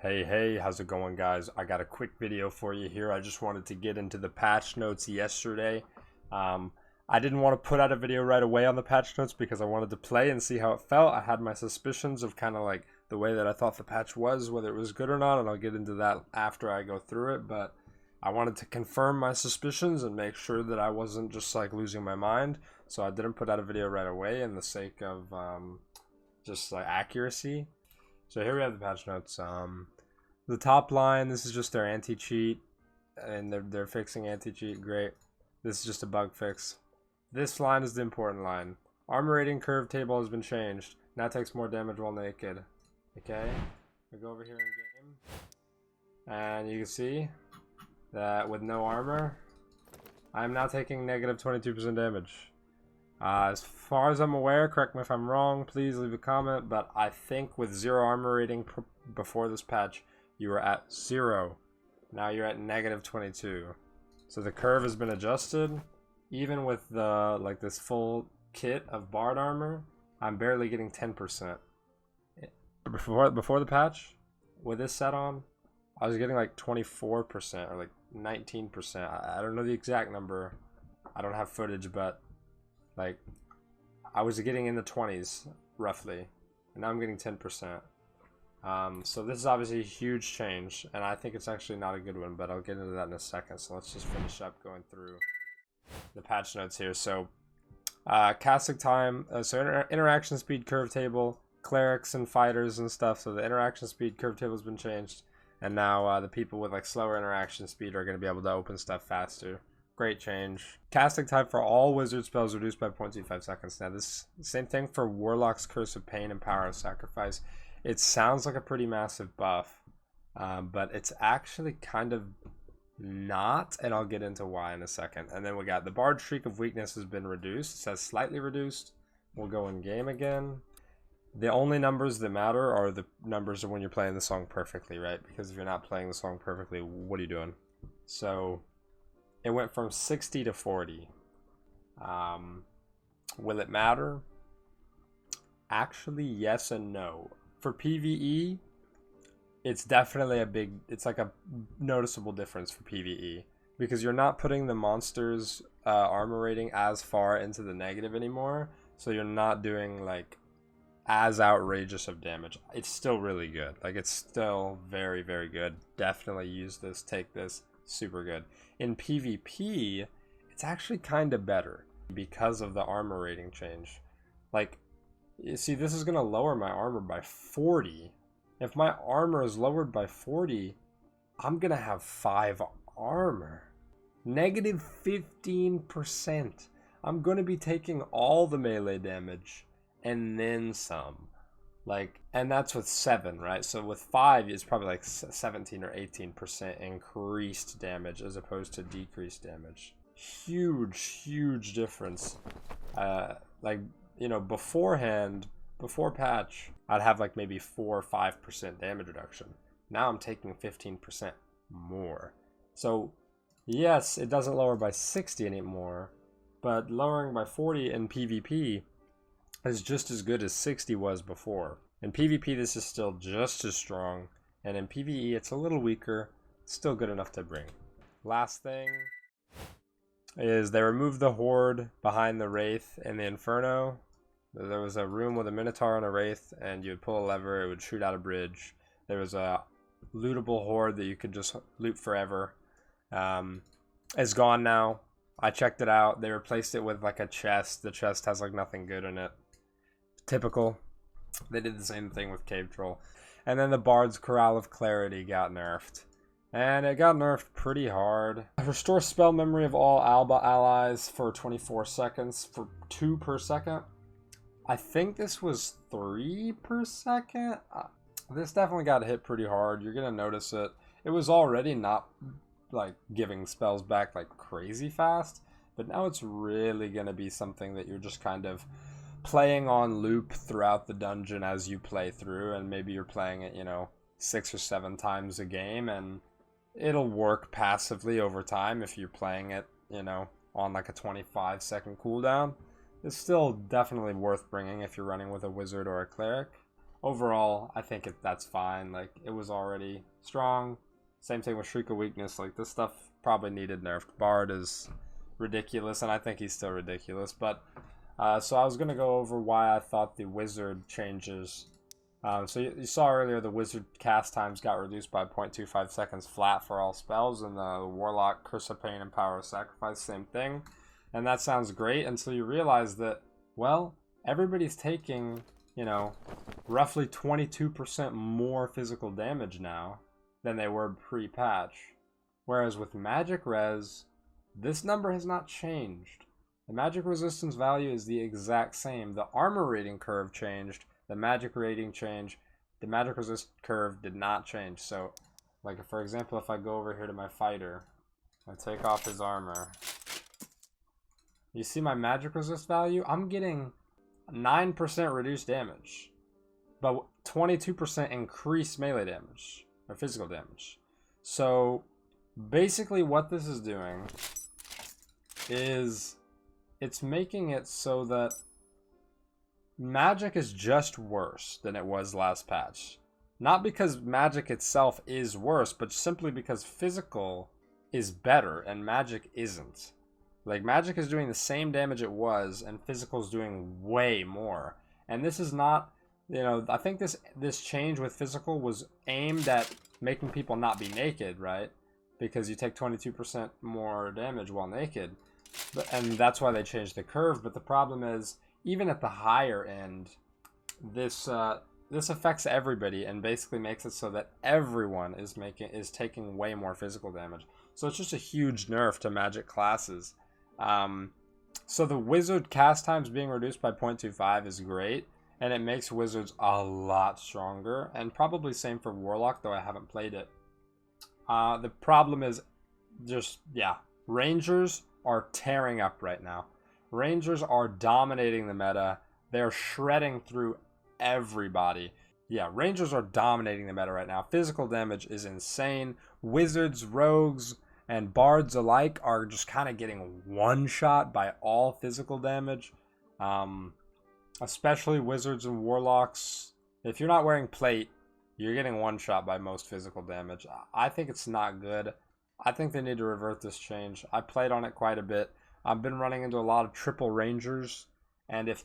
Hey, how's it going, guys? I got a quick video for you here. I just wanted to get into the patch notes yesterday. I didn't want to put out a video right away on the patch notes because I wanted to play and see how it felt. I had my suspicions of kind of like the way that I thought the patch was, whether it was good or not, and I'll get into that after I go through it. But I wanted to confirm my suspicions and make sure that I wasn't just like losing my mind. So I didn't put out a video right away in the sake of just like accuracy. So here we have the patch notes. The top line, this is just their anti-cheat, and they're fixing anti-cheat. Great. This is just a bug fix. This line is the important line. Armor rating curve table has been changed. Now takes more damage while naked. Okay. We go over here in game, and you can see that with no armor, I'm now taking negative 22% damage. As far as I'm aware, correct me if I'm wrong, please leave a comment, but I think with 0 armor rating before this patch, you were at 0. Now you're at negative 22. So the curve has been adjusted. Even with the this full kit of bard armor, I'm barely getting 10%. Before the patch, with this set on, I was getting like 24% or like 19%. I don't know the exact number. I don't have footage, but like I was getting in the 20s roughly, and now I'm getting 10%. So this is obviously a huge change, and I think it's actually not a good one, but I'll get into that in a second. So let's just finish up going through the patch notes here. So casting time, interaction speed curve table, clerics and fighters and stuff. So the interaction speed curve table has been changed, and now the people with like slower interaction speed are going to be able to open stuff faster. Great change. Casting time for all wizard spells reduced by 0.25 seconds. Now this same thing for Warlock's Curse of Pain and Power of Sacrifice. It sounds like a pretty massive buff, but it's actually kind of not, and I'll get into why in a second. And then we got the Bard Shriek of Weakness has been reduced. It says slightly reduced. We'll go in game again. The only numbers that matter are the numbers of when you're playing the song perfectly, right? Because if you're not playing the song perfectly, what are you doing? So it went from 60 to 40. Will it matter? Actually, yes and no. For PvE, it's definitely it's like a noticeable difference for PvE, because you're not putting the monster's armor rating as far into the negative anymore, so you're not doing like as outrageous of damage. It's still really good. Like, it's still very, very good. Definitely use this, take this, super good. In PvP, it's actually kind of better because of the armor rating change. Like, you see, this is going to lower my armor by 40. If my armor is lowered by 40, I'm going to have 5 armor. Negative 15%. I'm going to be taking all the melee damage and then some. Like, and that's with 7, right? So with 5, it's probably like 17 or 18% increased damage as opposed to decreased damage. Huge difference. Like, you know, beforehand, before patch, I'd have like maybe 4 or 5% damage reduction. Now I'm taking 15% more. So yes, it doesn't lower by 60 anymore, but lowering by 40 in PvP is just as good as 60 was before. In PvP, this is still just as strong, and in PvE, it's a little weaker, still good enough to bring. Last thing is they removed the horde behind the wraith in the Inferno. There was a room with a minotaur and a wraith, and you would pull a lever, it would shoot out a bridge. There was a lootable horde that you could just loot forever. It's gone now. I checked it out. They replaced it with like a chest. The chest has like nothing good in it. Typical. They did the same thing with Cave Troll. And then the Bard's Corral of Clarity got nerfed. And it got nerfed pretty hard. Restore spell memory of all Alba allies for 24 seconds for 2 per second. I think this was 3 per second. This definitely got hit pretty hard. You're gonna notice it. It was already not like giving spells back like crazy fast, but now it's really gonna be something that you're just kind of playing on loop throughout the dungeon as you play through, and maybe you're playing it, you know, 6 or 7 times a game, and it'll work passively over time if you're playing it, you know, on like a 25-second cooldown. It's still definitely worth bringing if you're running with a wizard or a cleric. overall, I think that's fine. Like, it was already strong. Same thing with Shriek of Weakness. Like, this stuff probably needed nerfed. Bard is ridiculous, and I think he's still ridiculous. But, so I was going to go over why I thought the Wizard changes. So you saw earlier the Wizard cast times got reduced by 0.25 seconds flat for all spells, and the Warlock, Curse of Pain, and Power of Sacrifice, same thing. And that sounds great until you realize that, well, everybody's taking, you know, roughly 22% more physical damage now than they were pre-patch. Whereas with Magic Res, this number has not changed. The magic resistance value is the exact same. The armor rating curve changed. The magic rating changed. The magic resist curve did not change. So, like, for example, if I go over here to my fighter, I take off his armor. You see my magic resist value? I'm getting 9% reduced damage, but 22% increased melee damage, or physical damage. So, basically what this is doing is it's making it so that magic is just worse than it was last patch. Not because magic itself is worse, but simply because physical is better and magic isn't. Like, magic is doing the same damage it was, and physical is doing way more. And this is not, you know, I think this change with physical was aimed at making people not be naked, right? Because you take 22% more damage while naked. And that's why they changed the curve. But the problem is, even at the higher end, this affects everybody and basically makes it so that everyone is taking way more physical damage. So it's just a huge nerf to magic classes. So the wizard cast times being reduced by 0.25 is great, and it makes wizards a lot stronger, and probably same for warlock, though I haven't played it. The problem is just, yeah, rangers are tearing up right now. Rangers are dominating the meta. They're shredding through everybody. Yeah, rangers are dominating the meta right now. Physical damage is insane. Wizards, rogues, and bards alike are just kind of getting one-shot by all physical damage. Especially wizards and warlocks. If you're not wearing plate, you're getting one-shot by most physical damage. I think it's not good. I think they need to revert this change. I played on it quite a bit. I've been running into a lot of triple rangers, and if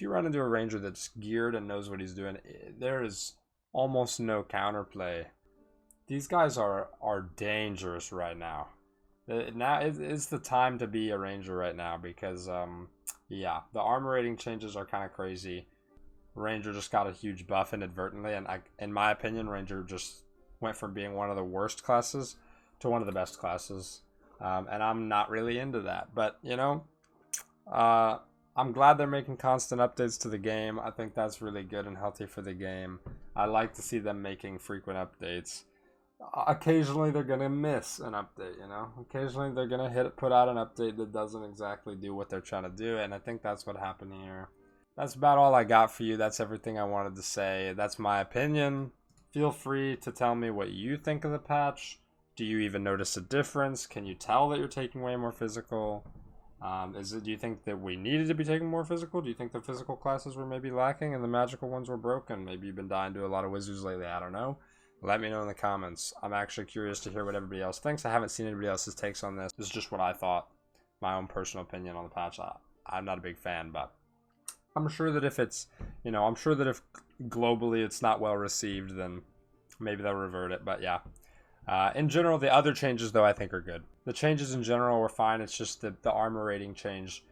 you run into a ranger that's geared and knows what he's doing, there is almost no counterplay. These guys are dangerous right now. Now is the time to be a ranger right now because, yeah, the armor rating changes are kind of crazy. Ranger just got a huge buff inadvertently, and in my opinion, Ranger just went from being one of the worst classes to one of the best classes. And I'm not really into that. But, you know, I'm glad they're making constant updates to the game. I think that's really good and healthy for the game. I like to see them making frequent updates. Occasionally they're going to miss an update, you know. Occasionally they're going to put out an update that doesn't exactly do what they're trying to do. And I think that's what happened here. That's about all I got for you. That's everything I wanted to say. That's my opinion. Feel free to tell me what you think of the patch. Do you even notice a difference? Can you tell that you're taking way more physical? Do you think that we needed to be taking more physical? Do you think the physical classes were maybe lacking and the magical ones were broken? Maybe you've been dying to a lot of wizards lately. I don't know. Let me know in the comments. I'm actually curious to hear what everybody else thinks. I haven't seen anybody else's takes on this. This is just what I thought. My own personal opinion on the patch. I'm not a big fan, but I'm sure that if it's, you know, I'm sure that if globally it's not well received, then maybe they'll revert it. But yeah. In general, the other changes, though, I think are good. The changes in general were fine. It's just that the armor rating change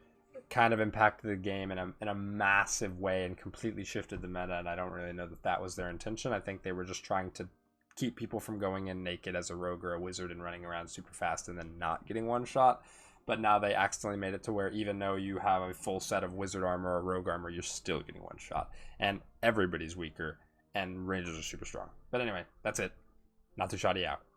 kind of impacted the game in a massive way and completely shifted the meta, and I don't really know that was their intention. I think they were just trying to keep people from going in naked as a rogue or a wizard and running around super fast and then not getting one shot. But now they accidentally made it to where even though you have a full set of wizard armor or rogue armor, you're still getting one shot. And everybody's weaker, and rangers are super strong. But anyway, that's it. Not too shoddy out.